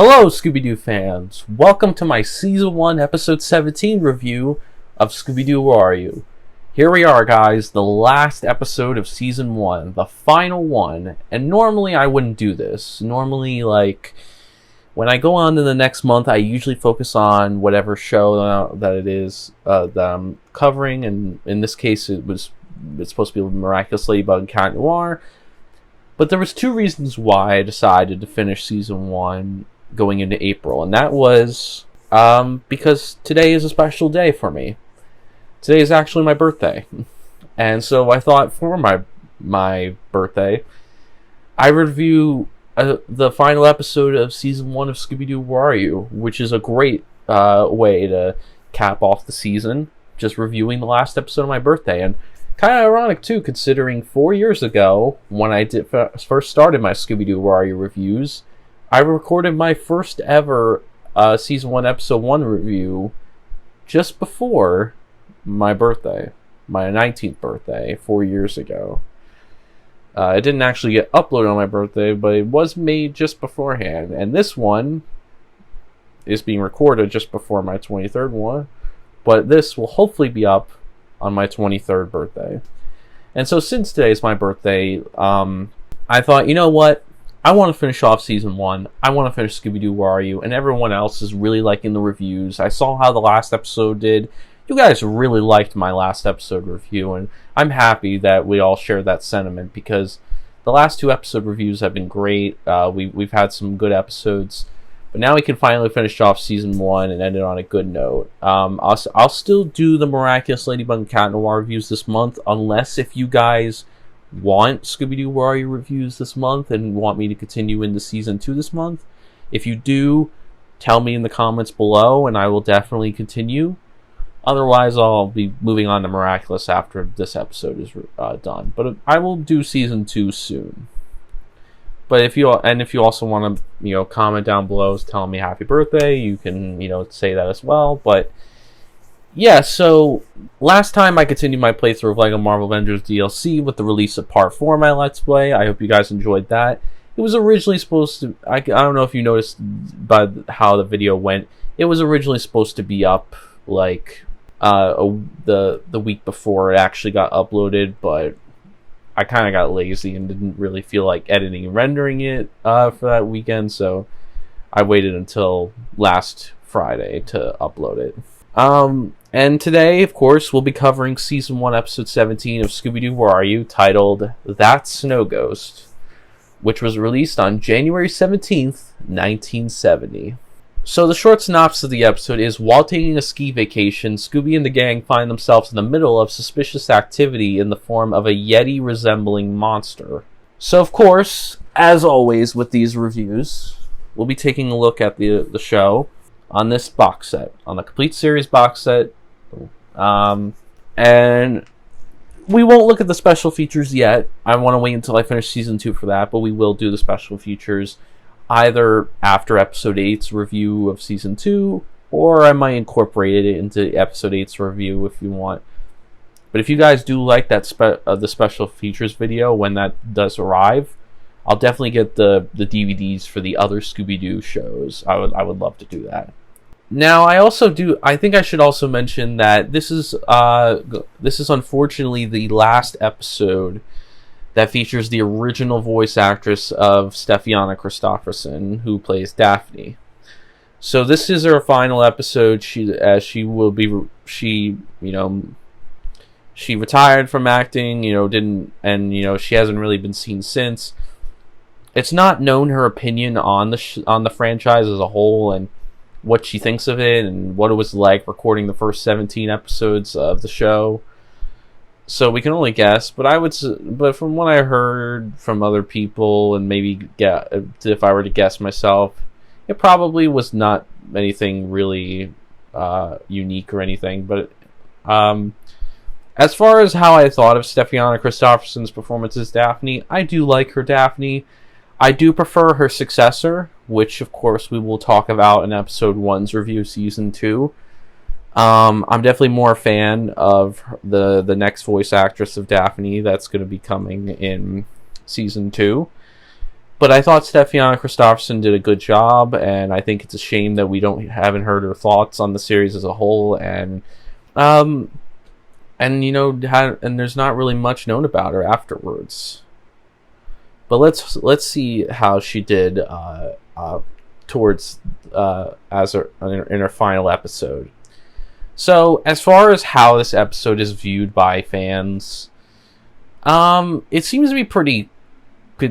Hello, Scooby-Doo fans! Welcome to my Season 1, Episode 17 review of Scooby-Doo, Where Are You? Here we are, guys, the last episode of Season 1, the final one, and normally I wouldn't do this. Normally, when I go on to the next month, I usually focus on whatever show that it is that I'm covering, and in this case, it's supposed to be Miraculous Ladybug and Cat Noir. But there was two reasons why I decided to finish Season 1 going into April, and that was because today is a special day for me. Today is actually my birthday, and so I thought for my birthday, I review the final episode of Season 1 of Scooby-Doo, Where Are You?, which is a great way to cap off the season, just reviewing the last episode of my birthday. And kind of ironic, too, considering 4 years ago, when I first started my Scooby-Doo, Where Are You reviews, I recorded my first ever Season 1, Episode 1 review just before my birthday, my 19th birthday, 4 years ago. It didn't actually get uploaded on my birthday, but it was made just beforehand. And this one is being recorded just before my 23rd one, but this will hopefully be up on my 23rd birthday. And so since today is my birthday, I thought, you know what? I want to finish off Season 1. I want to finish Scooby-Doo, Where Are You? And everyone else is really liking the reviews. I saw how the last episode did. You guys really liked my last episode review, and I'm happy that we all share that sentiment, because the last two episode reviews have been great. We've had some good episodes, but now we can finally finish off Season 1 and end it on a good note. I'll still do the Miraculous Ladybug and Cat Noir reviews this month, unless if you guys want Scooby-Doo, Where Are You reviews this month and want me to continue into Season 2 this month. If you do, tell me in the comments below, and I will definitely continue. Otherwise, I'll be moving on to Miraculous after this episode is done. But I will do Season 2 soon. But if you also want to, comment down below telling me happy birthday, you can, say that as well. But yeah, so last time I continued my playthrough of LEGO Marvel Avengers DLC with the release of Part 4 of my Let's Play. I hope you guys enjoyed that. It was originally supposed to, I don't know if you noticed by how the video went, it was originally supposed to be up the week before it actually got uploaded, but I kind of got lazy and didn't really feel like editing and rendering it for that weekend, so I waited until last Friday to upload it. And today, of course, we'll be covering Season 1, Episode 17 of Scooby-Doo, Where Are You?, titled That Snow Ghost, which was released on January 17th, 1970. So the short synopsis of the episode is, while taking a ski vacation, Scooby and the gang find themselves in the middle of suspicious activity in the form of a Yeti-resembling monster. So, of course, as always with these reviews, we'll be taking a look at the show on this box set, on the complete series box set. And we won't look at the special features yet. I want to wait until I finish Season 2 for that, but we will do the special features either after Episode 8's review of Season 2, or I might incorporate it into Episode 8's review if you want. But if you guys do like that the special features video when that does arrive, I'll definitely get the DVDs for the other Scooby-Doo shows. I would love to do that. Now, I think I should also mention that this is unfortunately the last episode that features the original voice actress of Stefania Christopherson, who plays Daphne. So this is her final episode. She retired from acting, she hasn't really been seen since. It's not known her opinion on the franchise as a whole, and what she thinks of it, and what it was like recording the first 17 episodes of the show. So we can only guess, but from what I heard from other people, and maybe if I were to guess myself, it probably was not anything really unique or anything. But as far as how I thought of Stefania Christopherson's performance as Daphne, I do like her Daphne. I do prefer her successor, which of course we will talk about in Episode 1's review of Season 2. I'm definitely more a fan of the next voice actress of Daphne that's going to be coming in Season 2. But I thought Stefania Christopherson did a good job, and I think it's a shame that we haven't heard her thoughts on the series as a whole, and there's not really much known about her afterwards. But let's see how she did towards in her final episode. So as far as how this episode is viewed by fans, it seems to be pretty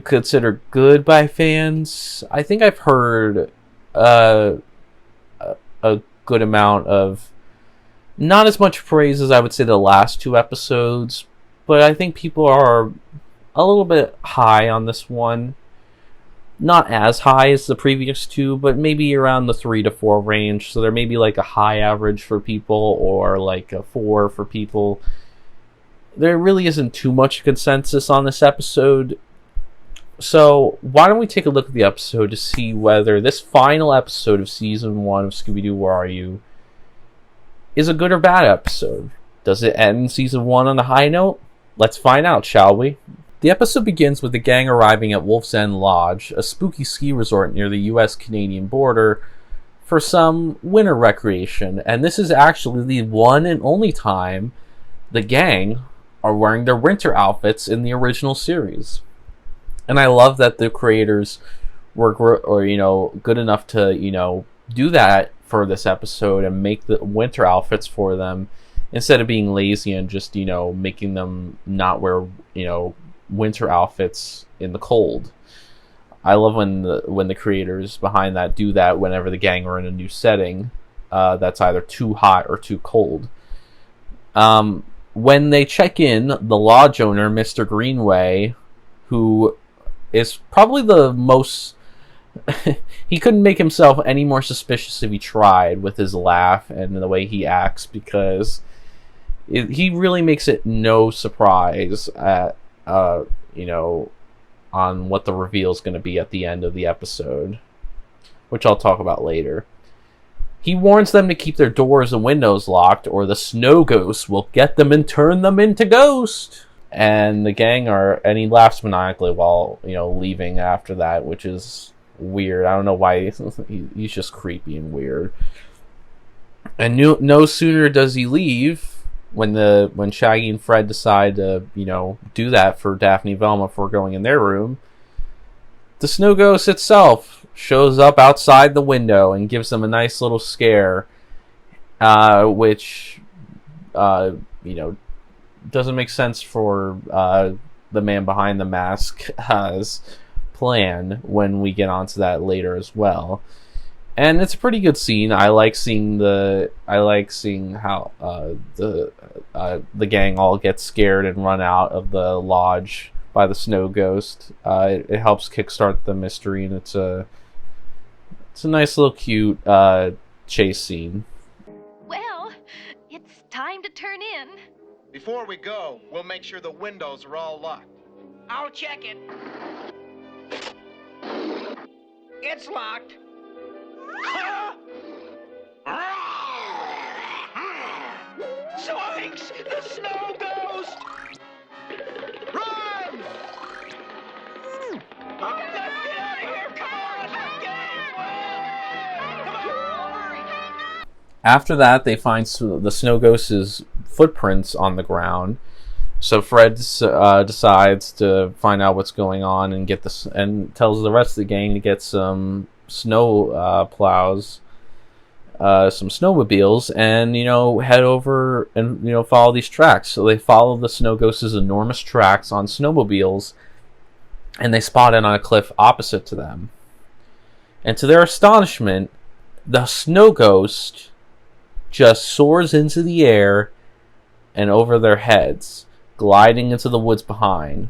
considered good by fans. I think I've heard a good amount of, not as much praise as I would say the last two episodes, but I think people are a little bit high on this one. Not as high as the previous two, but maybe around the 3 to 4 range. So there may be like a high average for people or like a 4 for people. There really isn't too much consensus on this episode. So why don't we take a look at the episode to see whether this final episode of Season 1 of Scooby-Doo, Where Are You? Is a good or bad episode. Does it end Season 1 on a high note? Let's find out, shall we? The episode begins with the gang arriving at Wolf's End Lodge, a spooky ski resort near the US-Canadian border, for some winter recreation. And this is actually the one and only time the gang are wearing their winter outfits in the original series. And I love that the creators were good enough to, do that for this episode and make the winter outfits for them instead of being lazy and just, making them not wear, winter outfits in the cold. I love when the creators behind that do that whenever the gang are in a new setting that's either too hot or too cold. When they check in, the lodge owner, Mr. Greenway, who is probably the most... he couldn't make himself any more suspicious if he tried with his laugh and the way he acts, because he really makes it no surprise at on what the reveal is going to be at the end of the episode, which I'll talk about later. He warns them to keep their doors and windows locked, or the snow ghost will get them and turn them into ghosts. And the gang and he laughs maniacally while leaving after that, which is weird. I don't know why. He's just creepy and weird. And no sooner does he leave when Shaggy and Fred decide to do that for Daphne and Velma before going in their room, the snow ghost itself shows up outside the window and gives them a nice little scare, which doesn't make sense for the man behind the mask's plan when we get onto that later as well. And it's a pretty good scene. I like seeing how the gang all get scared and run out of the lodge by the snow ghost. It helps kickstart the mystery, and it's a nice little cute chase scene. Well, it's time to turn in. Before we go, we'll make sure the windows are all locked. I'll check it. It's locked. Zoinks! The snow ghost! Run! Oh, let's get out of here! Come on! Come on! Hurry! After that, they find the snow ghost's footprints on the ground. So Fred decides to find out what's going on and and tells the rest of the gang to get some snow plows, some snowmobiles, and head over and follow these tracks. So they follow the snow ghost's enormous tracks on snowmobiles, and they spot it on a cliff opposite to them. And to their astonishment, the snow ghost just soars into the air and over their heads, gliding into the woods behind.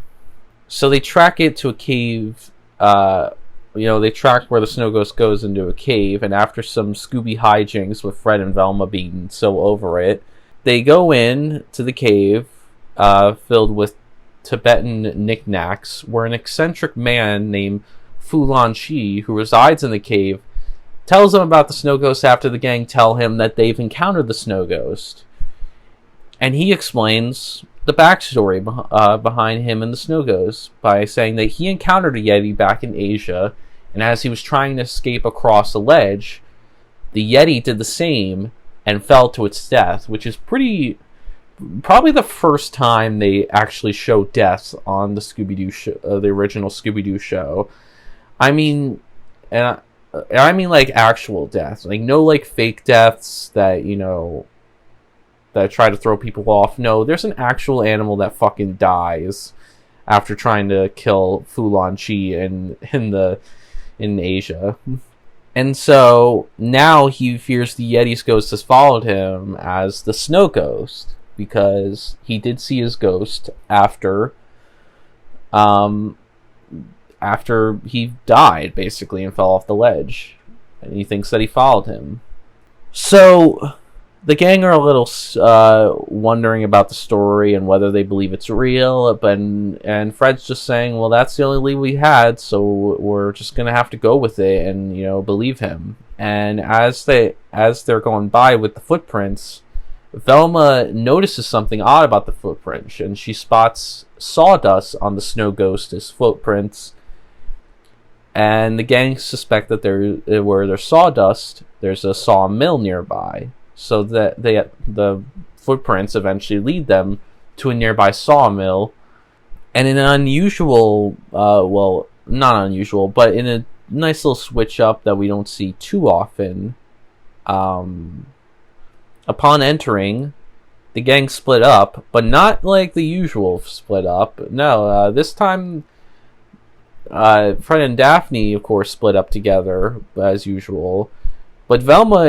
So they track it to a cave. They track where the snow ghost goes into a cave, and after some Scooby hijinks with Fred and Velma being so over it, they go in to the cave filled with Tibetan knickknacks, where an eccentric man named Fu Lan Chi, who resides in the cave, tells them about the snow ghost after the gang tell him that they've encountered the snow ghost. And he explains the backstory behind him and the Snow Ghost by saying that he encountered a Yeti back in Asia, and as he was trying to escape across a ledge, the Yeti did the same and fell to its death, which is probably the first time they actually show deaths on the Scooby-Doo show, the original Scooby-Doo show. I mean, and I mean like actual deaths, like no like fake deaths that, you know, that try to throw people off. No, there's an actual animal that fucking dies after trying to kill Fulan Chi in Asia. And so now he fears the Yeti's ghost has followed him as the Snow Ghost, because he did see his ghost after he died, basically, and fell off the ledge. And he thinks that he followed him. So the gang are a little wondering about the story and whether they believe it's real, and Fred's just saying, well, that's the only lead we had, so we're just gonna have to go with it and, you know, believe him. And as they're going by with the footprints, Velma notices something odd about the footprints, and she spots sawdust on the Snow Ghost's footprints. And the gang suspect that where there's sawdust, there's a sawmill nearby. So that the footprints eventually lead them to a nearby sawmill. And in an unusual, well, not unusual, but in a nice little switch up that we don't see too often, upon entering, the gang split up, but not like the usual split up. No, this time, Fred and Daphne, of course, split up together as usual. But Velma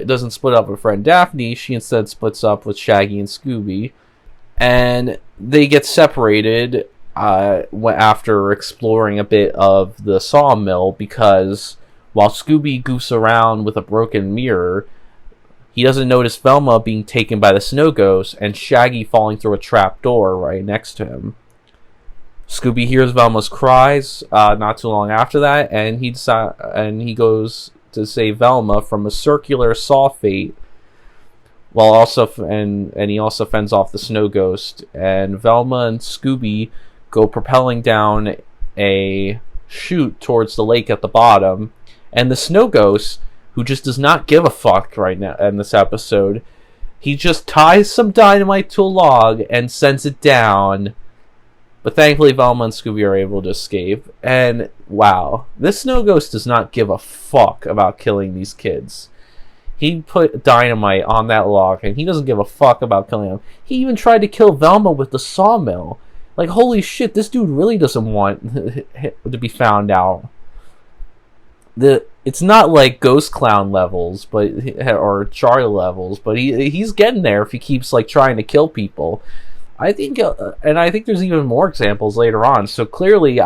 doesn't split up with Fred and Daphne. She instead splits up with Shaggy and Scooby, and they get separated after exploring a bit of the sawmill, because while Scooby goofs around with a broken mirror, he doesn't notice Velma being taken by the Snow Ghost and Shaggy falling through a trap door right next to him. Scooby hears Velma's cries not too long after that, and he goes to save Velma from a circular saw fate, while also he also fends off the Snow Ghost. And Velma and Scooby go propelling down a chute towards the lake at the bottom, and the Snow Ghost, who just does not give a fuck right now in this episode, he just ties some dynamite to a log and sends it down. But thankfully, Velma and Scooby are able to escape. And wow, this Snow Ghost does not give a fuck about killing these kids. He put dynamite on that log, and he doesn't give a fuck about killing them. He even tried to kill Velma with the sawmill. Like, holy shit, this dude really doesn't want to be found out. It's not like Ghost Clown levels, or Charlie levels, but he's getting there if he keeps like trying to kill people. I think there's even more examples later on. So clearly,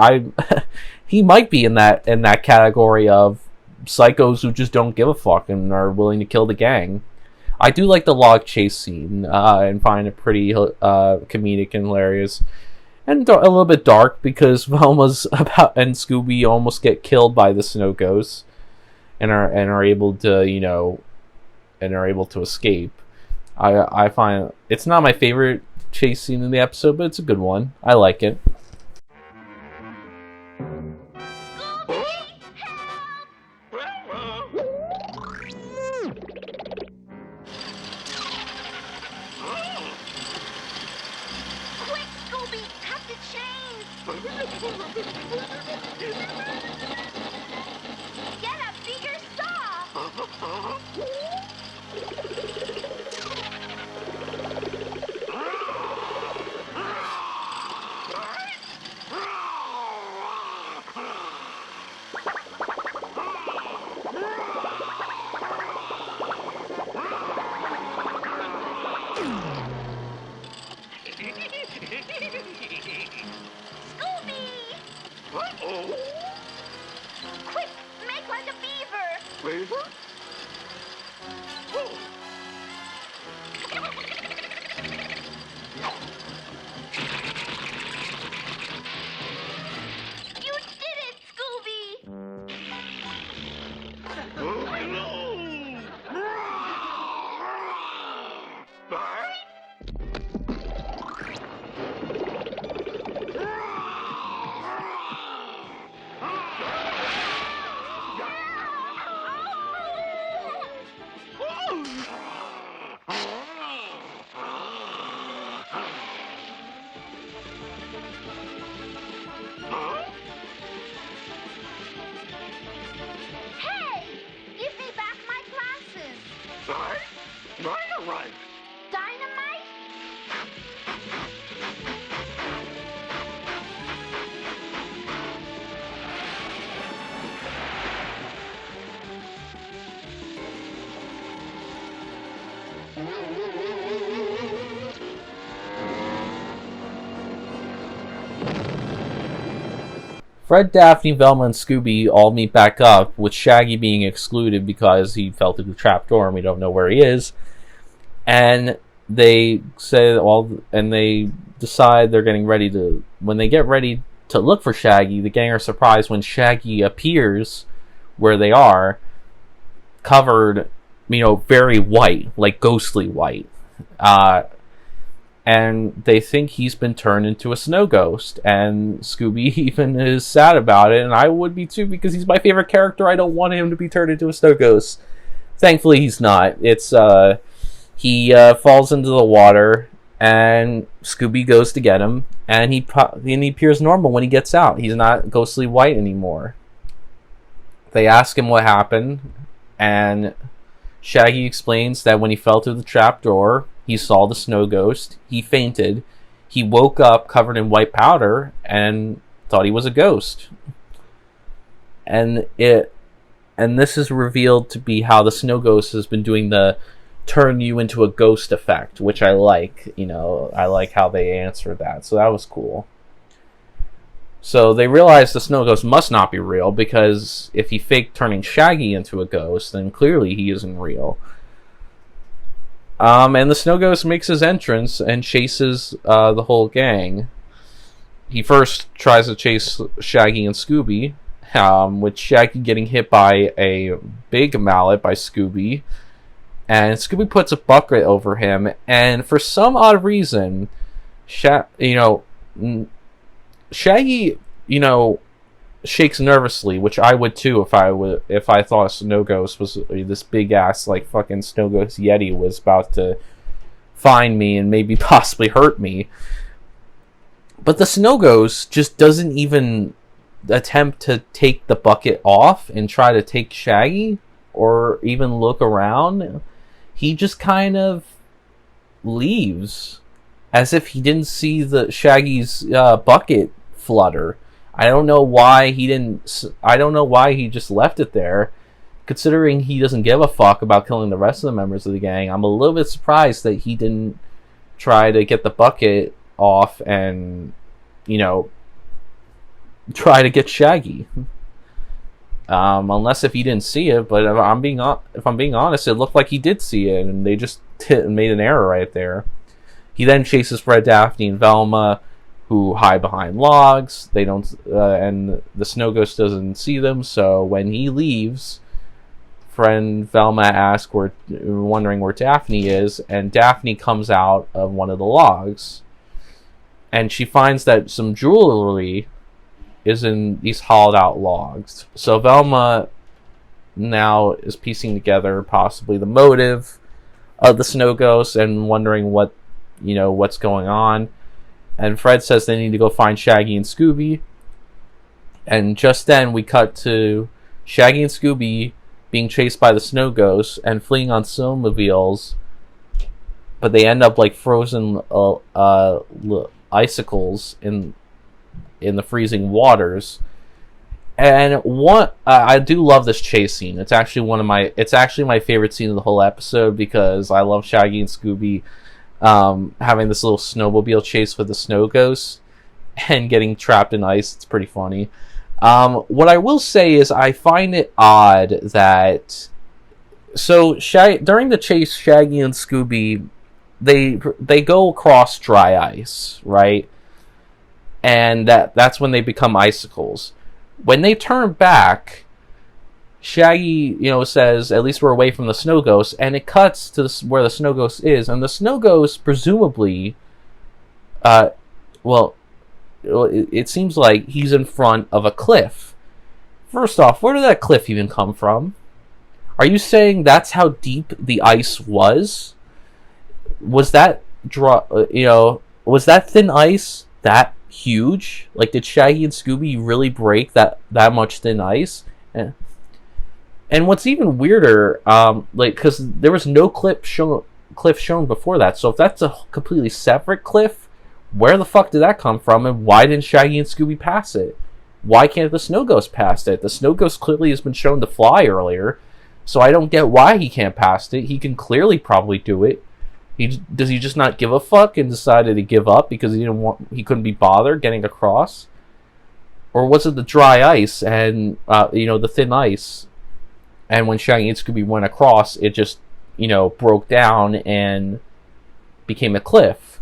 he might be in that category of psychos who just don't give a fuck and are willing to kill the gang. I do like the log chase scene and find it pretty comedic and hilarious, and a little bit dark because Velma's and Scooby almost get killed by the Snow Ghosts and are able to escape. I find it's not my favorite chase scene in the episode, but it's a good one. I like it. Quick, Scooby, cut the chains! Get a bigger saw! Scooby! Quick, make like a beaver! You did it, Scooby! What? Rhino-Run. Dynamite? Fred, Daphne, Velma, and Scooby all meet back up, with Shaggy being excluded because he fell through the trapdoor and we don't know where he is. And they say, and they decide they're getting ready to. When they get ready to look for Shaggy, the gang are surprised when Shaggy appears where they are, covered, very white, like ghostly white. And they think he's been turned into a snow ghost. And Scooby even is sad about it, and I would be too, because he's my favorite character. I don't want him to be turned into a snow ghost. Thankfully, he's not. It's he falls into the water, and Scooby goes to get him, and he appears normal when he gets out. He's not ghostly white anymore. They ask him what happened, and Shaggy explains that when he fell through the trapdoor, he saw the snow ghost, he fainted, he woke up covered in white powder, and thought he was a ghost. And this is revealed to be how the snow ghost has been doing the turn you into a ghost effect, which I like. I like how they answered that, so that was cool. So they realize the snow ghost must not be real, because if he faked turning Shaggy into a ghost, then clearly he isn't real. And the snow ghost makes his entrance and chases the whole gang. He first tries to chase Shaggy and Scooby, with Shaggy getting hit by a big mallet by Scooby. And Scooby puts a bucket over him, and for some odd reason, Shaggy, shakes nervously, which I would too if I thought a snow ghost was this big ass fucking snow ghost yeti was about to find me and maybe possibly hurt me. But the snow ghost just doesn't even attempt to take the bucket off and try to take Shaggy or even look around. He just kind of leaves as if he didn't see the Shaggy's bucket flutter. I don't know why he didn't. I don't know why he just left it there, considering he doesn't give a fuck about killing the rest of the members of the gang. I'm a little bit surprised that he didn't try to get the bucket off and, try to get Shaggy. Unless if he didn't see it, but if I'm being honest, it looked like he did see it, and they just made an error right there. He then chases Fred, Daphne, and Velma, who hide behind logs. They don't, and the snow ghost doesn't see them. So when he leaves, friend Velma asks wondering where Daphne is, and Daphne comes out of one of the logs, and she finds that some jewelry is in these hollowed out logs. So Velma now is piecing together possibly the motive of the snow ghost and wondering what's going on. And Fred says they need to go find Shaggy and Scooby. And just then we cut to Shaggy and Scooby being chased by the snow ghost and fleeing on snowmobiles. But they end up like frozen icicles in the freezing waters. And I do love this chase scene. It's actually my favorite scene of the whole episode, because I love Shaggy and Scooby having this little snowmobile chase with the snow ghost and getting trapped in ice. It's pretty funny. What I will say is I find it odd that during the chase, Shaggy and Scooby they go across dry ice, right? And that's when they become icicles. When they turn back, Shaggy, says, at least we're away from the snow ghost, and it cuts to where the snow ghost is, and the snow ghost presumably, it seems like he's in front of a cliff. First off, where did that cliff even come from? Are you saying that's how deep the ice was? Was that was that thin ice that huge? Like, did Shaggy and Scooby really break that much thin ice? And what's even weirder, like, because there was no cliff shown before that, so if that's a completely separate cliff, where the fuck did that come from, and why didn't Shaggy and Scooby pass it? Why can't the Snow Ghost pass it? The Snow Ghost clearly has been shown to fly earlier, so I don't get why he can't pass it. He can clearly probably do it. Does he just not give a fuck and decided to give up because he couldn't be bothered getting across? Or was it the dry ice and the thin ice? And when Shaggy and Scooby went across, it just broke down and became a cliff.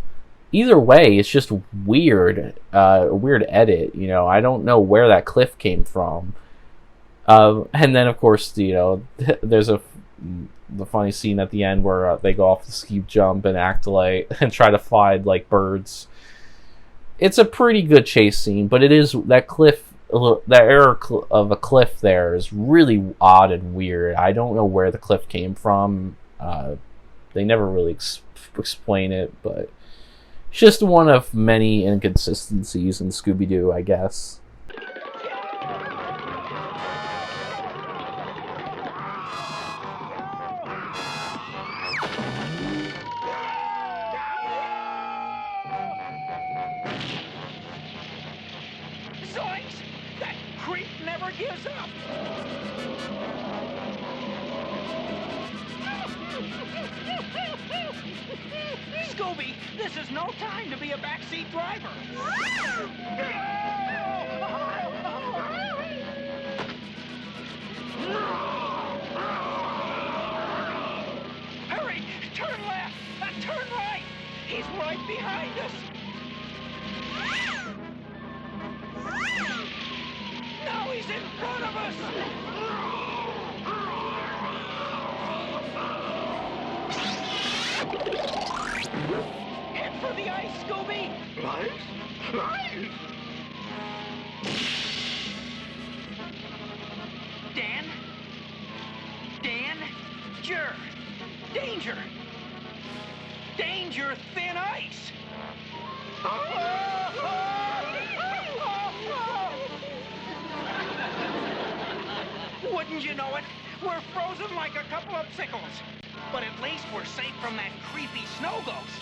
Either way, it's just weird. A weird edit. I don't know where that cliff came from. And then of course, there's the funny scene at the end where they go off the ski jump and act like and try to fly like birds. It's a pretty good chase scene, but it is that cliff, that error of a cliff there is really odd and weird. I don't know where the cliff came from. They never really explain it, but it's just one of many inconsistencies in Scooby-Doo, I guess. Zoinks! That creep never gives up! Scooby, this is no time to be a backseat driver! Hurry! Turn left! Turn right! He's right behind us! Now he's in front of us! Head for the ice, Scooby! Ice? Ice? Dan? Danger! Danger, thin ice! Wouldn't you know it? We're frozen like a couple of sickles. But at least we're safe from that creepy snow ghost.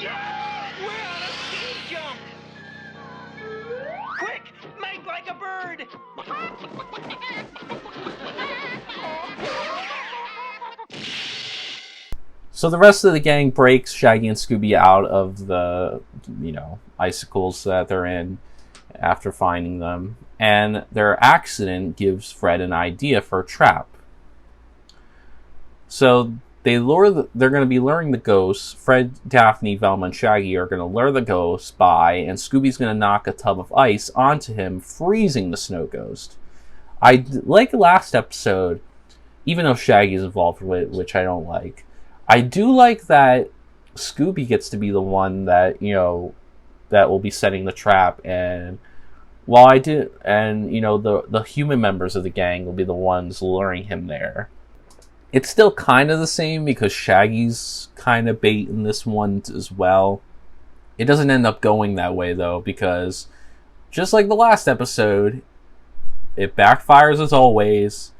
Yeah! We're on a ski jump! Quick! Make like a bird! So the rest of the gang breaks Shaggy and Scooby out of the, icicles that they're in after finding them. And their accident gives Fred an idea for a trap. So they're going to be luring the ghosts. Fred, Daphne, Velma, and Shaggy are going to lure the ghosts by, and Scooby's going to knock a tub of ice onto him, freezing the snow ghost. Like last episode, even though Shaggy's involved with it, which I don't like, I do like that Scooby gets to be the one that, that will be setting the trap, and the human members of the gang will be the ones luring him there. It's still kind of the same because Shaggy's kind of bait in this one as well. It doesn't end up going that way though, because just like the last episode, it backfires as always,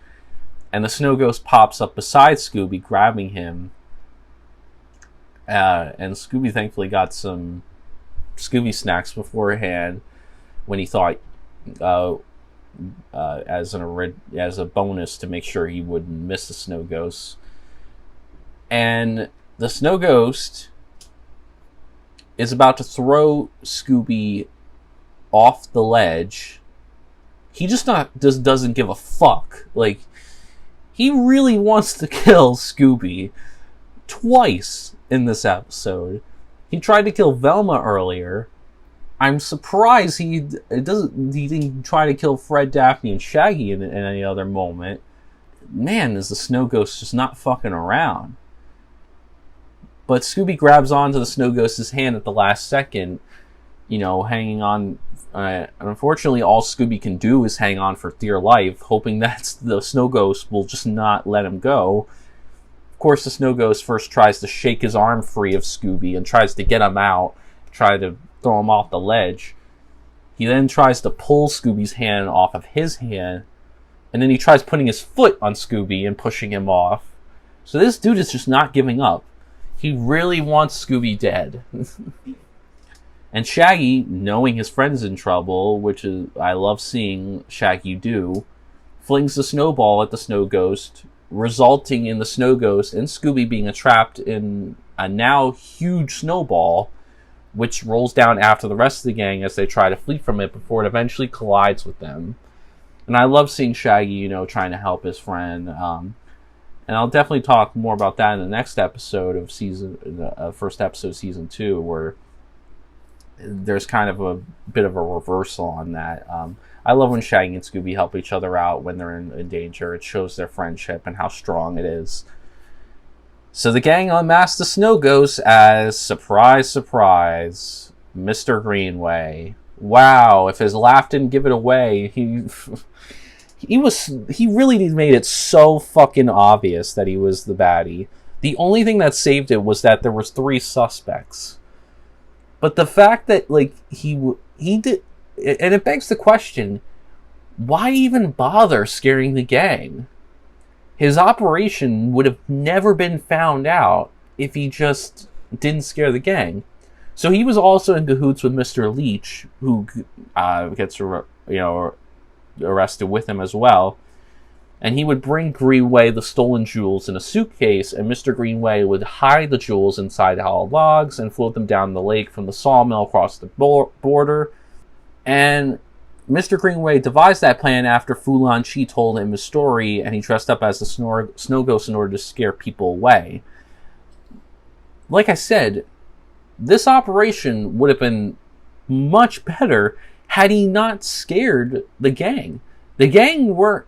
and the snow ghost pops up beside Scooby, grabbing him. And Scooby thankfully got some Scooby snacks beforehand when he thought, as a bonus to make sure he wouldn't miss the snow ghost. And the snow ghost is about to throw Scooby off the ledge. He doesn't give a fuck. Like, he really wants to kill Scooby twice in this episode. He tried to kill Velma earlier. I'm surprised he didn't try to kill Fred, Daphne, and Shaggy in any other moment. Man, is the snow ghost just not fucking around. But Scooby grabs onto the snow ghost's hand at the last second, hanging on. Unfortunately, all Scooby can do is hang on for dear life, hoping that the snow ghost will just not let him go. course, the Snow Ghost first tries to shake his arm free of Scooby and tries to get him out, try to throw him off the ledge. He then tries to pull Scooby's hand off of his hand, and then he tries putting his foot on Scooby and pushing him off. So this dude is just not giving up. He really wants Scooby dead. And Shaggy, knowing his friend's in trouble, which is I love seeing Shaggy do, flings the snowball at the Snow Ghost, resulting in the Snow Ghost and Scooby being trapped in a now huge snowball, which rolls down after the rest of the gang as they try to flee from it before it eventually collides with them. And I love seeing Shaggy, trying to help his friend. And I'll definitely talk more about that in the next episode of first episode of season 2, where there's kind of a bit of a reversal on that. I love when Shaggy and Scooby help each other out when they're in danger. It shows their friendship and how strong it is. So the gang unmasked the Snow Ghost as, surprise, surprise, Mr. Greenway. Wow, if his laugh didn't give it away, he really made it so fucking obvious that he was the baddie. The only thing that saved it was that there was 3 suspects. But the fact that, he did... And it begs the question, why even bother scaring the gang? His operation would have never been found out if he just didn't scare the gang. So he was also in cahoots with Mr. Leach, who gets arrested with him as well. And he would bring Greenway the stolen jewels in a suitcase, and Mr. Greenway would hide the jewels inside hollow logs and float them down the lake from the Sawmill across the border. And Mr. Greenway devised that plan after Fu Lanchi told him his story, and he dressed up as the Snow Ghost in order to scare people away. Like I said, this operation would have been much better had he not scared the gang. The gang were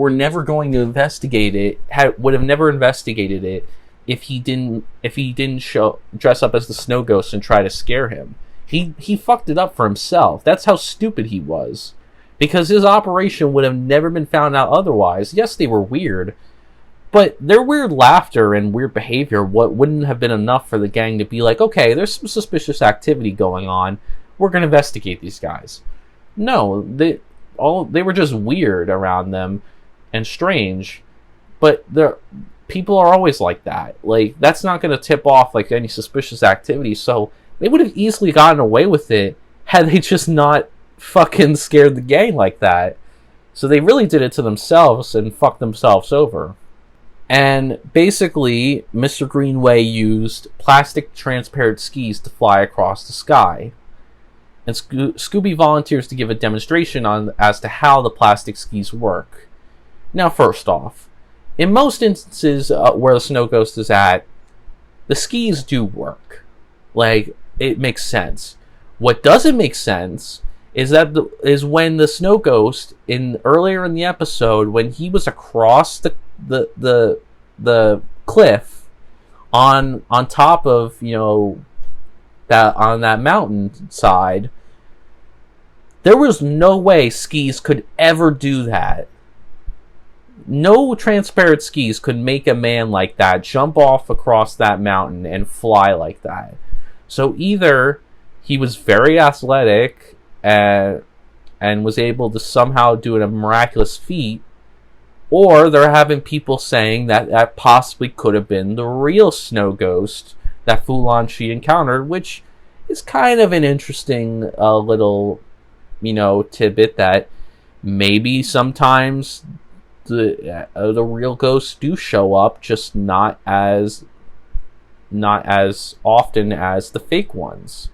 never going to investigate it. Would have never investigated it if he didn't dress up as the Snow Ghost and try to scare him. He fucked it up for himself. That's how stupid he was. Because his operation would have never been found out otherwise. Yes, they were weird, but their weird laughter and weird behavior wouldn't have been enough for the gang to be like, okay, there's some suspicious activity going on. We're going to investigate these guys. No, they were just weird around them and strange. But people are always like that. That's not going to tip off any suspicious activity. So they would have easily gotten away with it had they just not fucking scared the gang like that. So they really did it to themselves and fucked themselves over. And basically, Mr. Greenway used plastic transparent skis to fly across the sky. And Scooby volunteers to give a demonstration as to how the plastic skis work. Now, first off, in most instances where the Snow Ghost is at, the skis do work. It makes sense. What doesn't make sense is when the Snow Ghost earlier in the episode, when he was across the cliff on top of that mountain side, there was no way skis could ever do that. No transparent skis could make a man like that jump off across that mountain and fly like that. So either he was very athletic and was able to somehow do a miraculous feat, or they're having people saying that possibly could have been the real Snow Ghost that Fu Lanchi encountered, which is kind of an interesting little, tidbit that maybe sometimes the real ghosts do show up, just not as often as the fake ones.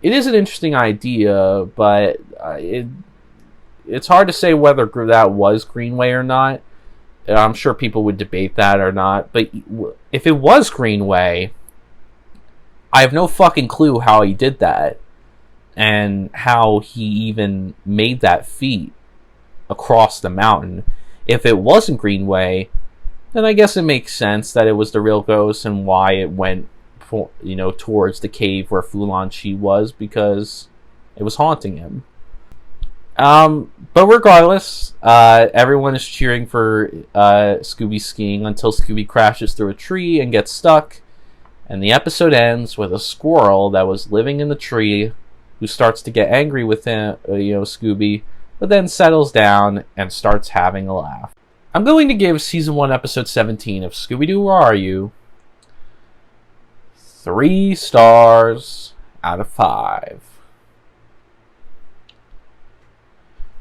It is an interesting idea, but it's hard to say whether that was Greenway or not. I'm sure people would debate that or not, but if it was Greenway, I have no fucking clue how he did that and how he even made that feat across the mountain. If it wasn't Greenway, then I guess it makes sense that it was the real ghost and why it went towards the cave where Fu Lanchi was, because it was haunting him. But regardless, everyone is cheering for Scooby skiing until Scooby crashes through a tree and gets stuck. And the episode ends with a squirrel that was living in the tree who starts to get angry with him, Scooby, but then settles down and starts having a laugh. I'm going to give Season 1, Episode 17 of Scooby-Doo, Where Are You? 3 stars out of 5.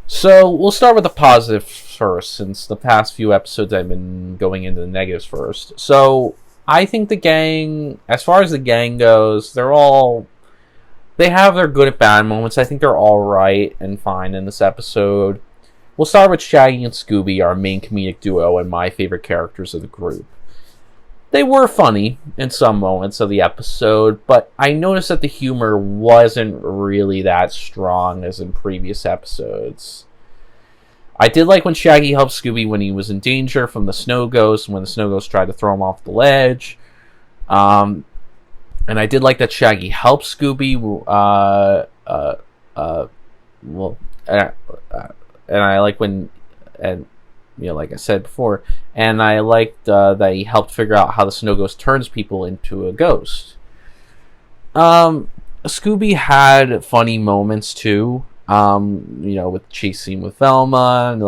So, we'll start with the positives first, since the past few episodes I've been going into the negatives first. So, I think the gang, as far as the gang goes, they have their good and bad moments. I think they're alright and fine in this episode. We'll start with Shaggy and Scooby, our main comedic duo and my favorite characters of the group. They were funny in some moments of the episode, but I noticed that the humor wasn't really that strong as in previous episodes. I did like when Shaggy helped Scooby when he was in danger from the Snow Ghost, when the Snow Ghost tried to throw him off the ledge. And I did like that Shaggy helped Scooby, and I like when, and like I said before, and I liked that he helped figure out how the Snow Ghost turns people into a ghost. Scooby had funny moments too, with chasing with Velma, and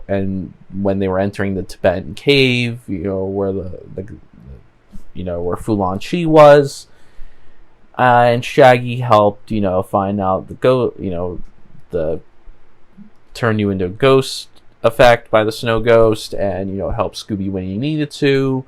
and when they were entering the Tibetan cave, where where Fu Chi was, and Shaggy helped, find out the turn you into a ghost effect by the Snow Ghost, and help Scooby when he needed to.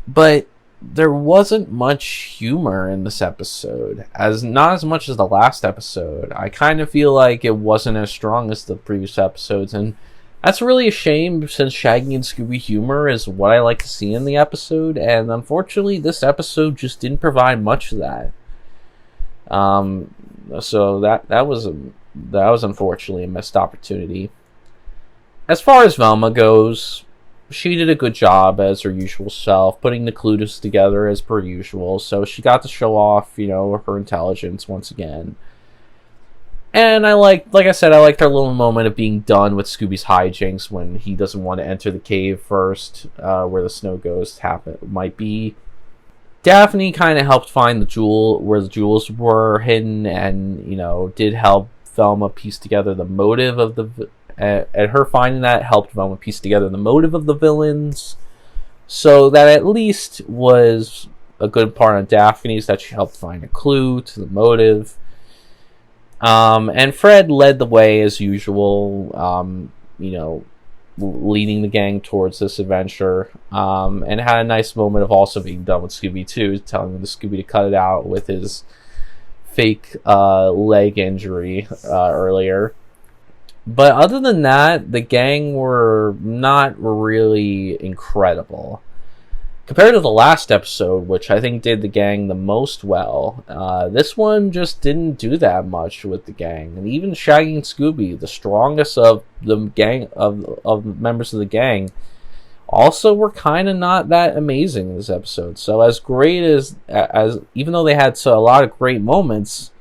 But there wasn't much humor in this episode, not as much as the last episode. I kind of feel like it wasn't as strong as the previous episodes, and that's really a shame, since Shaggy and Scooby humor is what I like to see in the episode, and unfortunately this episode just didn't provide much of that. So that was unfortunately a missed opportunity. As far as Velma goes, she did a good job as her usual self, putting the clues together as per usual, so she got to show off, her intelligence once again. And I liked her little moment of being done with Scooby's hijinks when he doesn't want to enter the cave first, where the Snow Ghost might be. Daphne kind of helped find where the jewels were hidden, and did help Velma piece together the motive of and her finding that helped Velma piece together the motive of the villains. So that at least was a good part on Daphne's, that she helped find a clue to the motive. And Fred led the way as usual, leading the gang towards this adventure, and had a nice moment of also being done with Scooby too, telling the Scooby to cut it out with his fake leg injury earlier. But other than that, the gang were not really incredible. Compared to the last episode, which I think did the gang the most well, this one just didn't do that much with the gang. And even Shaggy and Scooby, the strongest of the gang of members of the gang, also were kind of not that amazing in this episode. So as great as even though they had a lot of great moments,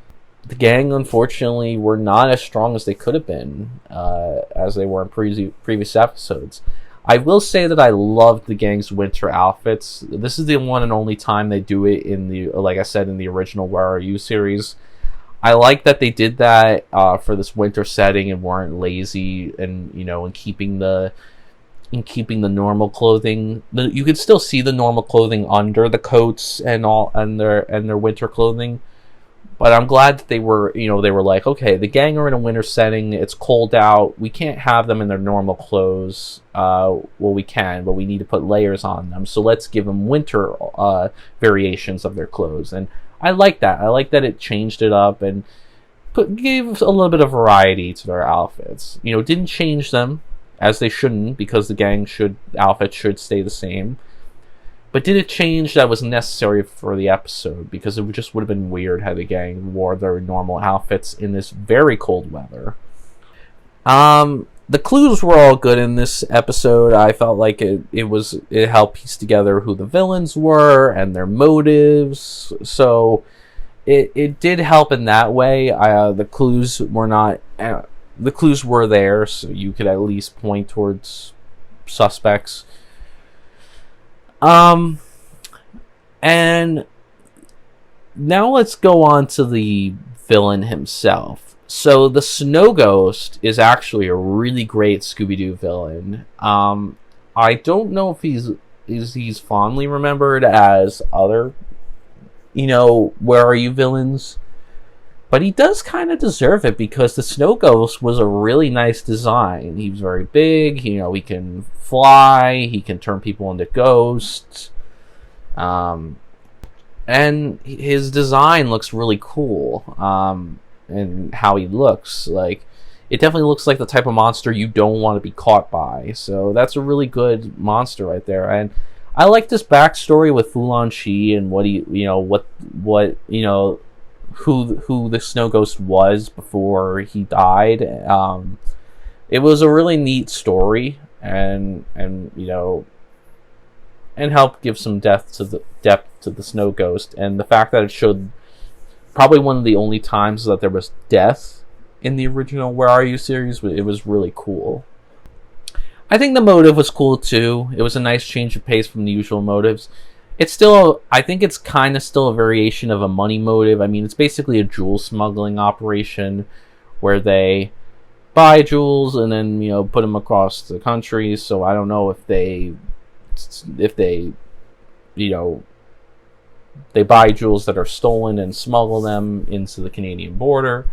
the gang unfortunately were not as strong as they could have been, as they were in previous episodes. I will say that I loved the gang's winter outfits. This is the one and only time they do it like I said, in the original Where Are You series. I like that they did that for this winter setting and weren't lazy, and in keeping the normal clothing. You could still see the normal clothing under the coats and their winter clothing. But I'm glad that they were like, okay, the gang are in a winter setting, it's cold out, we can't have them in their normal clothes. Well, we can, but we need to put layers on them, so let's give them winter variations of their clothes. And I like that. I like that it changed it up and gave a little bit of variety to their outfits. Didn't change them, as they shouldn't, because the gang outfits should stay the same. But did it change that was necessary for the episode? Because it just would have been weird had the gang wore their normal outfits in this very cold weather. The clues were all good in this episode. I felt like it helped piece together who the villains were and their motives. So it did help in that way. The clues were not the clues were there, so you could at least point towards suspects. And now let's go on to the villain himself. So the Snow Ghost is actually a really great Scooby-Doo villain. I don't know if he's fondly remembered as other, Where Are You villains, but he does kind of deserve it because the Snow Ghost was a really nice design. He was very big, he can fly, he can turn people into ghosts, and his design looks really cool, and how he looks, like, it definitely looks like the type of monster you don't want to be caught by. So that's a really good monster right there. And I like this backstory with Fulan Chi and what he, who the Snow Ghost was before he died. It was a really neat story, and helped give some depth to the Snow Ghost. And the fact that it showed probably one of the only times that there was death in the original Where Are You series, it was really cool. I think the motive was cool too. It was a nice change of pace from the usual motives. I think it's kind of still a variation of a money motive. I mean, it's basically a jewel smuggling operation where they buy jewels and then, put them across the country. So I don't know if they buy jewels that are stolen and smuggle them into the Canadian border.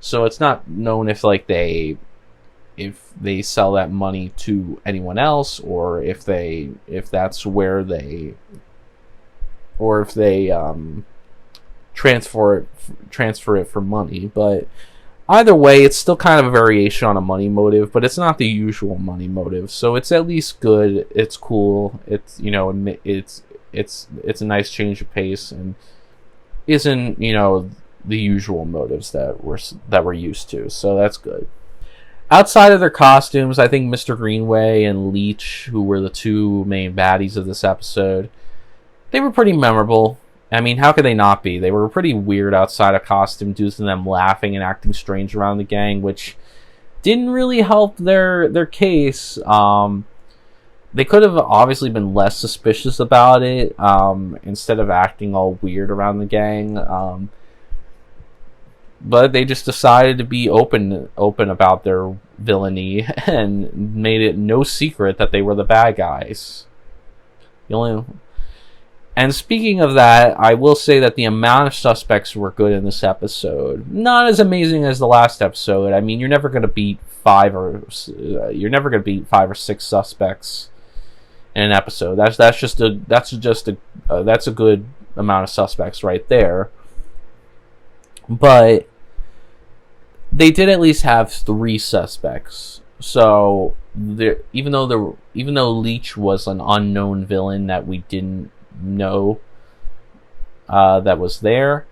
So it's not known if they sell that money to anyone else, or if that's where they, or if they transfer it for money. But either way, it's still kind of a variation on a money motive, but it's not the usual money motive. So it's at least good. It's cool. It's it's a nice change of pace and isn't the usual motives that we're used to. So that's good. Outside of their costumes, I think Mr. Greenway and Leech, who were the two main baddies of this episode, they were pretty memorable. I mean, how could they not be? They were pretty weird outside of costume due to them laughing and acting strange around the gang, which didn't really help their case. They could have obviously been less suspicious about it, instead of acting all weird around the gang. But they just decided to be open about their villainy and made it no secret that they were the bad guys. And speaking of that, I will say that the amount of suspects were good in this episode. Not as amazing as the last episode. I mean, you're never going to beat 5 or 6 suspects in an episode. That's a good amount of suspects right there. But they did at least have 3 suspects. So even though Leech was an unknown villain that we didn't know that was there,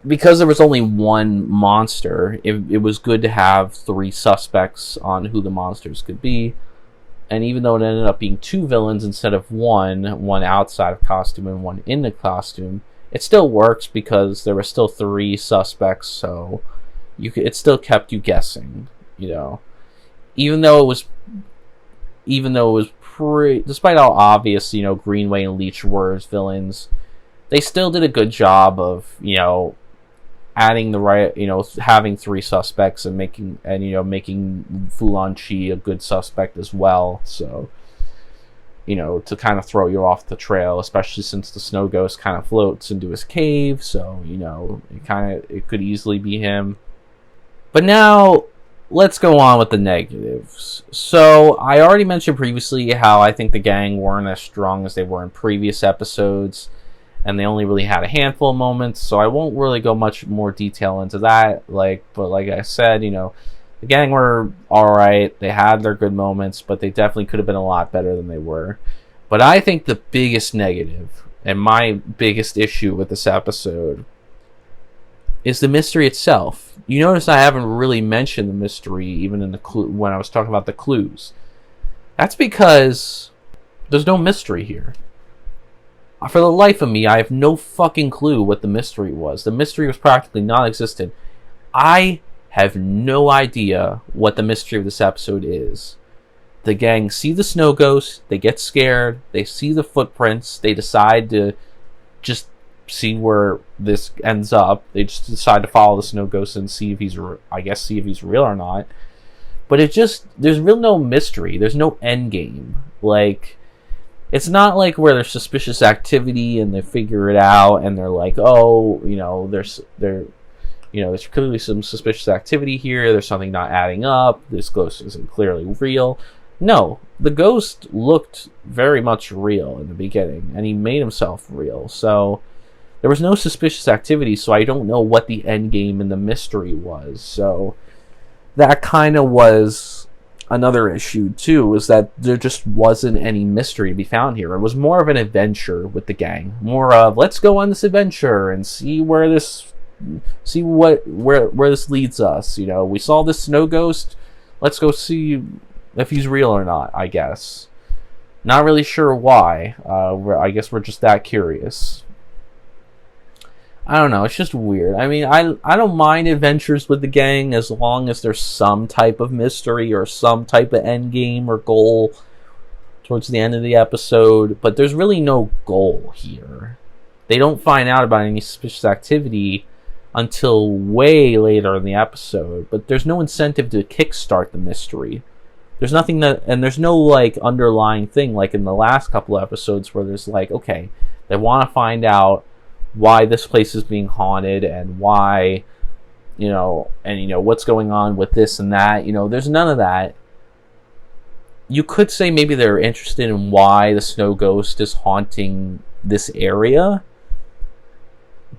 because there was only one monster, it was good to have 3 suspects on who the monsters could be. And even though it ended up being 2 villains instead of one outside of costume and one in the costume, it still works because there were still 3 suspects, so it still kept you guessing, Even though it was despite how obvious, Greenway and Leech were as villains, they still did a good job of, adding the right, having 3 suspects and making Fulan Chi a good suspect as well. So, to kind of throw you off the trail, especially since the Snow Ghost kind of floats into his cave. So, it could easily be him. But now, let's go on with the negatives. So, I already mentioned previously how I think the gang weren't as strong as they were in previous episodes, and they only really had a handful of moments, so I won't really go much more detail into that. But like I said, the gang were alright, they had their good moments, but they definitely could have been a lot better than they were. But I think the biggest negative, and my biggest issue with this episode, is the mystery itself. You notice I haven't really mentioned the mystery even in when I was talking about the clues. That's because there's no mystery here. For the life of me, I have no fucking clue what the mystery was. The mystery was practically non-existent. I have no idea what the mystery of this episode is. The gang see the snow ghost, they get scared, they see the footprints, they decide to just see where this ends up. They just decide to follow the snow ghost and see if he's real or not. But there's really no mystery. There's no end game. Like, it's not like where there's suspicious activity and they figure it out and they're like, oh, there's clearly some suspicious activity here. There's something not adding up. This ghost isn't clearly real. No, the ghost looked very much real in the beginning, and he made himself real. So there was no suspicious activity, so I don't know what the end game and the mystery was. So that kind of was another issue, too, is that there just wasn't any mystery to be found here. It was more of an adventure with the gang. More of, let's go on this adventure and see where this leads us. We saw this snow ghost. Let's go see if he's real or not, I guess. Not really sure why. I guess we're just that curious. I don't know. It's just weird. I mean, I don't mind adventures with the gang as long as there's some type of mystery or some type of end game or goal towards the end of the episode. But there's really no goal here. They don't find out about any suspicious activity until way later in the episode. But there's no incentive to kickstart the mystery. There's nothing and there's no like underlying thing like in the last couple of episodes where there's like, okay, they want to find out why this place is being haunted and why, what's going on with this and that. There's none of that. You could say maybe they're interested in why the snow ghost is haunting this area,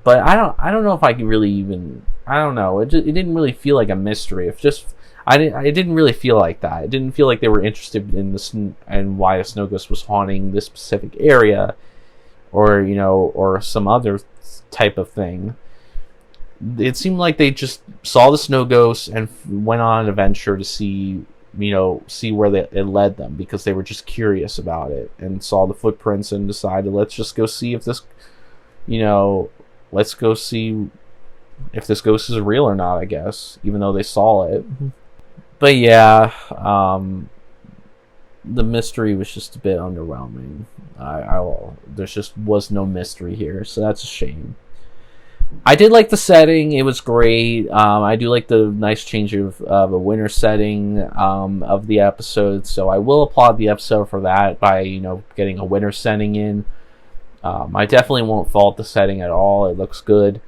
but I don't know if I can really even. I don't know. It didn't really feel like a mystery. It didn't really feel like that. It didn't feel like they were interested in this and why the snow ghost was haunting this specific area, or some other type of thing. It seemed like they just saw the snow ghost and went on an adventure to see where it led them, because they were just curious about it and saw the footprints and decided, let's just go see if this, let's go see if this ghost is real or not, I guess, even though they saw it. But yeah, the mystery was just a bit underwhelming. There just was no mystery here, so that's a shame. I did like the setting; it was great. I do like the nice change of a winter setting of the episode, so I will applaud the episode for that by getting a winter setting in. I definitely won't fault the setting at all; it looks good.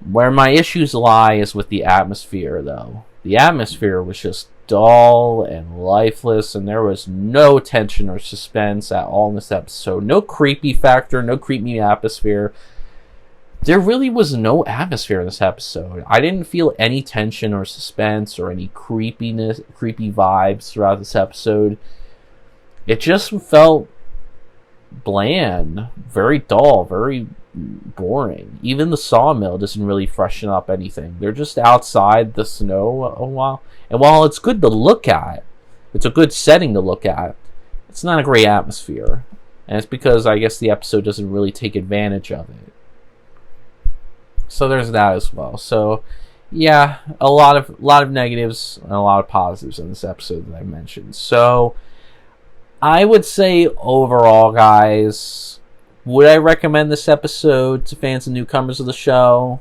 Where my issues lie is with the atmosphere, though. The atmosphere was just dull and lifeless, and there was no tension or suspense at all in this episode. No creepy factor, no creepy atmosphere. There really was no atmosphere in this episode. I didn't feel any tension or suspense or any creepy vibes throughout this episode. It just felt bland, very dull, very boring. Even the sawmill doesn't really freshen up anything. They're just outside the snow a while. And while it's good to look at, it's a good setting to look at, it's not a great atmosphere. And it's because I guess the episode doesn't really take advantage of it. So there's that as well. So yeah, a lot of negatives and a lot of positives in this episode that I mentioned. So I would say overall, guys, would I recommend this episode to fans and newcomers of the show?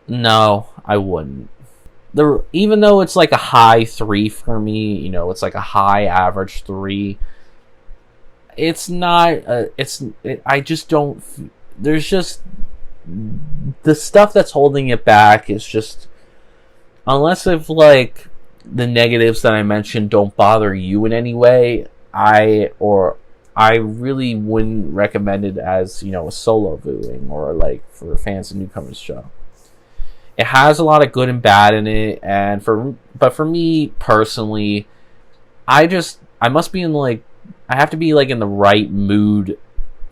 No, I wouldn't. Even though it's like a high 3 for me, it's like a high average 3. It's not. I just don't. There's just the stuff that's holding it back is just, unless if like the negatives that I mentioned don't bother you in any way, I really wouldn't recommend it as a solo viewing or like for fans and newcomers show. It has a lot of good and bad in it, but for me personally, I have to be like in the right mood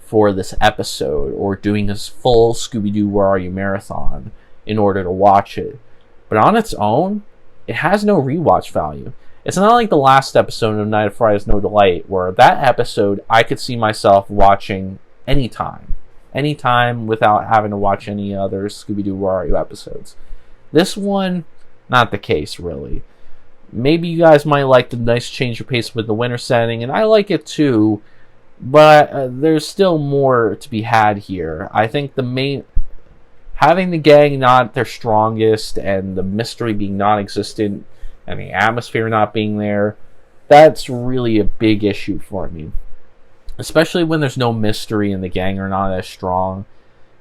for this episode or doing this full Scooby-Doo Where Are You marathon in order to watch it. But on its own, it has no rewatch value. It's not like the last episode of Night of Fridays No Delight, where that episode I could see myself watching anytime without having to watch any other Scooby-Doo Where Are You episodes. This one, not the case, really. Maybe you guys might like the nice change of pace with the winter setting, and I like it too, but there's still more to be had here. I think having the gang not their strongest, and the mystery being non-existent, and the atmosphere not being there, that's really a big issue for me. Especially when there's no mystery and the gang are not as strong.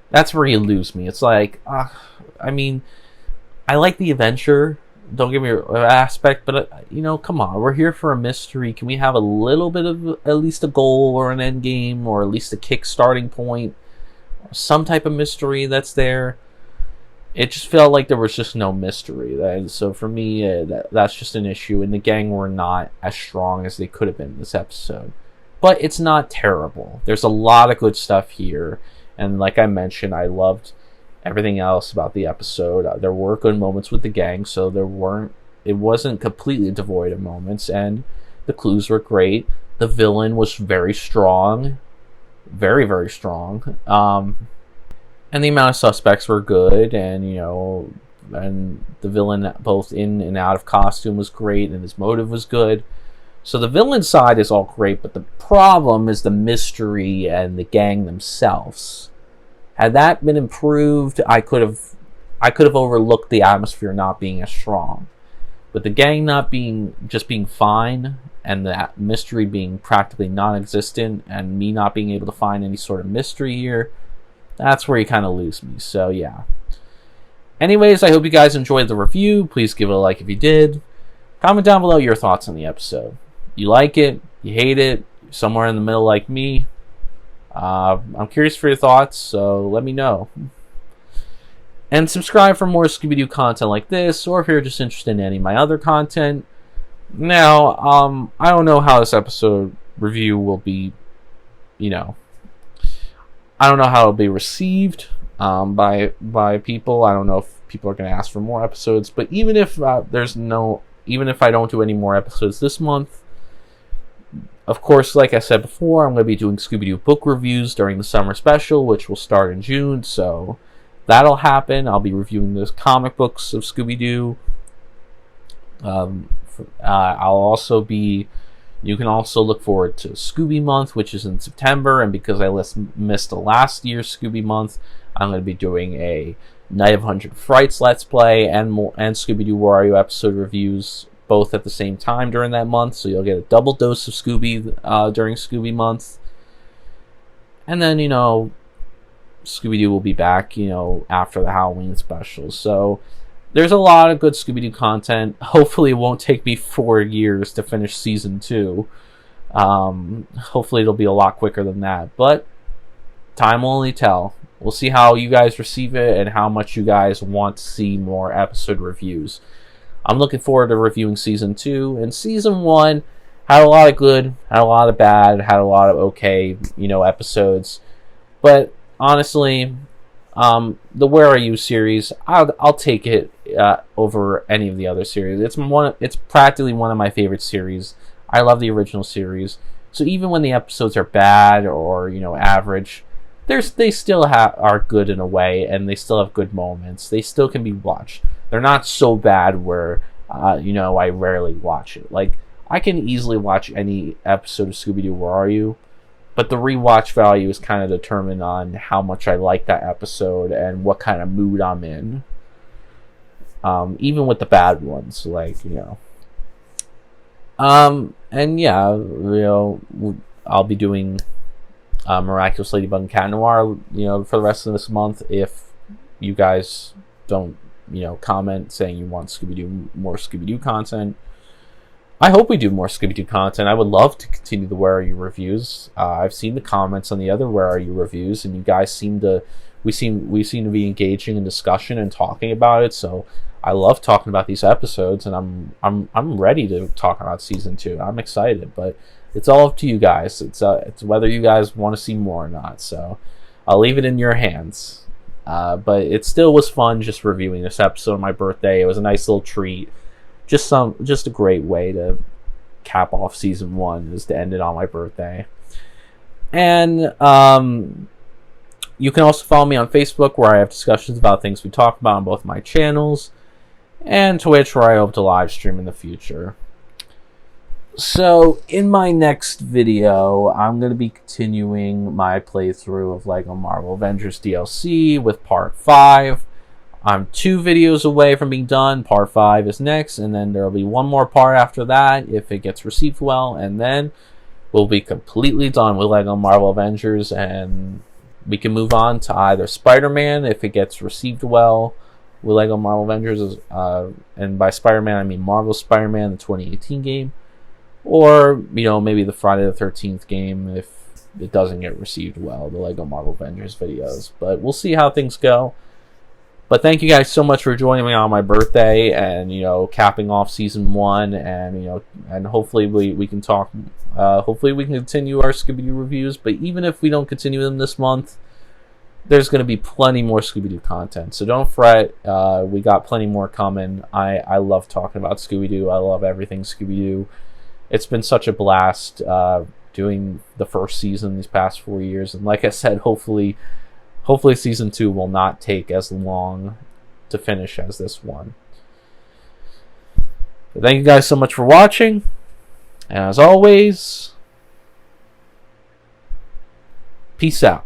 That's where you lose me. It's like, I mean, I like the adventure, don't give me an aspect, but, come on, we're here for a mystery. Can we have a little bit of at least a goal or an end game, or at least a kick-starting point? Some type of mystery that's there. It just felt like there was just no mystery. So for me, that's just an issue, and the gang were not as strong as they could have been in this episode. But it's not terrible. There's a lot of good stuff here. And like I mentioned, I loved everything else about the episode. There were good moments with the gang, so it wasn't completely devoid of moments. And the clues were great. The villain was very strong. Very, very strong. And the amount of suspects were good. And, and the villain, both in and out of costume, was great. And his motive was good. So the villain side is all great, but the problem is the mystery and the gang themselves. Had that been improved, I could have overlooked the atmosphere not being as strong. But the gang not being fine, and that mystery being practically non-existent, and me not being able to find any sort of mystery here, that's where you kind of lose me. So yeah. Anyways, I hope you guys enjoyed the review. Please give it a like if you did. Comment down below your thoughts on the episode. You like it? You hate it? You're somewhere in the middle like me? I'm curious for your thoughts, so let me know. And subscribe for more Scooby-Doo content like this, or if you're just interested in any of my other content. Now, I don't know how this episode review will be, I don't know how it'll be received by people. I don't know if people are going to ask for more episodes, but even if even if I don't do any more episodes this month, of course, like I said before, I'm going to be doing Scooby-Doo book reviews during the summer special, which will start in June, so that'll happen. I'll be reviewing those comic books of Scooby-Doo. You can also look forward to Scooby Month, which is in September, and because I missed the last year's Scooby Month, I'm going to be doing a Night of 100 Frights Let's Play and Scooby-Doo Where Are You episode reviews both at the same time during that month, so you'll get a double dose of Scooby during Scooby Month. And then, Scooby-Doo will be back, after the Halloween special. So there's a lot of good Scooby-Doo content. Hopefully it won't take me 4 years to finish Season 2. Hopefully it'll be a lot quicker than that, but time will only tell. We'll see how you guys receive it and how much you guys want to see more episode reviews. I'm looking forward to reviewing Season 2. And Season 1 had a lot of good, had a lot of bad, had a lot of okay, episodes. But honestly, the Where Are You series, I'll take it over any of the other series. It's practically one of my favorite series. I love the original series. So even when the episodes are bad or, average, they still are good in a way, and they still have good moments. They still can be watched. They're not so bad where, I rarely watch it. Like, I can easily watch any episode of Scooby-Doo Where Are You, but the rewatch value is kind of determined on how much I like that episode and what kind of mood I'm in. Even with the bad ones, and yeah, I'll be doing Miraculous Ladybug and Cat Noir, for the rest of this month. If you guys don't, comment saying you want more Scooby-Doo content. I hope we do more Scooby-Doo content. I would love to continue the Where Are You reviews. I've seen the comments on the other Where Are You reviews, and you guys we seem to be engaging in discussion and talking about it. So I love talking about these episodes, and I'm ready to talk about Season 2. I'm excited, but it's all up to you guys. It's whether you guys want to see more or not. So I'll leave it in your hands. But it still was fun just reviewing this episode on my birthday. It was a nice little treat. just a great way to cap off season 1 is to end it on my birthday. And you can also follow me on Facebook, where I have discussions about things we talk about on both my channels, and Twitch, where I hope to live stream in the future. So, in my next video, I'm going to be continuing my playthrough of LEGO Marvel Avengers DLC with Part 5. I'm 2 videos away from being done. Part 5 is next, and then there will be one more part after that if it gets received well, and then we'll be completely done with LEGO Marvel Avengers, and we can move on to either Spider-Man if it gets received well with LEGO Marvel Avengers, and by Spider-Man I mean Marvel Spider-Man, the 2018 game, or, you know, maybe the Friday the 13th game if it doesn't get received well, the LEGO Marvel Avengers videos. But we'll see how things go. But thank you guys so much for joining me on my birthday and, you know, capping off season 1, and, you know, and hopefully we can talk, hopefully we can continue our Scooby-Doo reviews. But even if we don't continue them this month, there's going to be plenty more Scooby-Doo content, so don't fret. We got plenty more coming. I love talking about Scooby-Doo. I love everything Scooby-Doo. It's been such a blast doing the first season these past 4 years, and like I said, hopefully season 2 will not take as long to finish as this one. But thank you guys so much for watching, and as always, peace out.